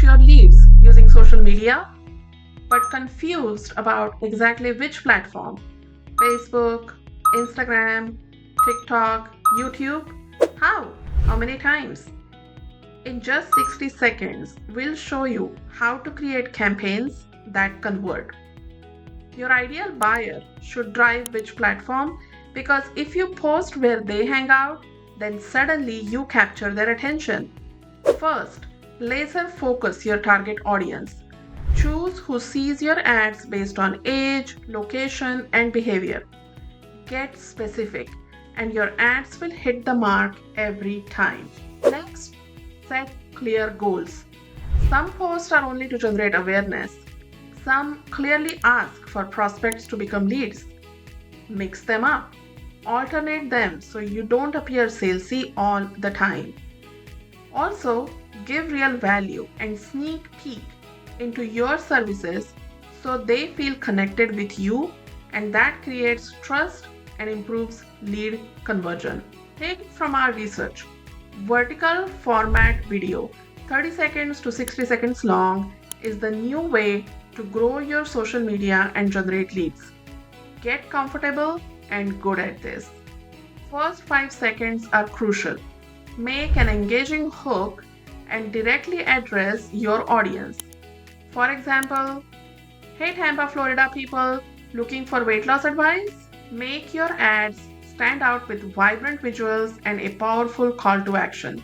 your leads using social media but confused about exactly which platform? Facebook, Instagram, TikTok, YouTube? How? How many times? In just 60 seconds, we'll show you how to create campaigns that convert. Your ideal buyer should drive which platform, because if you post where they hang out, then suddenly you capture their attention. First, laser focus your target audience. Choose who sees your ads based on age, location, and behavior. Get specific, and your ads will hit the mark every time. Next, set clear goals. Some posts are only to generate awareness. Some clearly ask for prospects to become leads. Mix them up. Alternate them so you don't appear salesy all the time. Also, give real value and sneak peek into your services so they feel connected with you, and that creates trust and improves lead conversion. Take it from our research. Vertical format video, 30 seconds to 60 seconds long, is the new way to grow your social media and generate leads. Get comfortable and good at this. First 5 seconds are crucial. Make an engaging hook and directly address your audience. For example, hey Tampa, Florida people looking for weight loss advice? Make your ads stand out with vibrant visuals and a powerful call to action.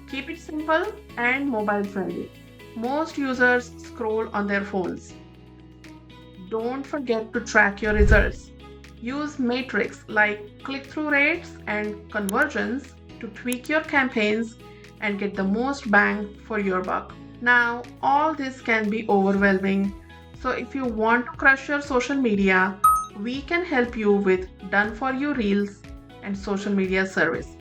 Keep it simple and mobile friendly. Most users scroll on their phones. Don't forget to track your results. Use metrics like click-through rates and conversions to tweak your campaigns and get the most bang for your buck. Now, all this can be overwhelming. So if you want to crush your social media, we can help you with done for you reels and social media service.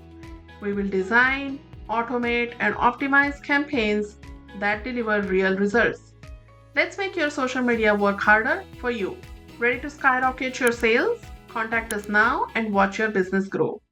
We will design, automate, and optimize campaigns that deliver real results. Let's make your social media work harder for you. Ready to skyrocket your sales? Contact us now and watch your business grow.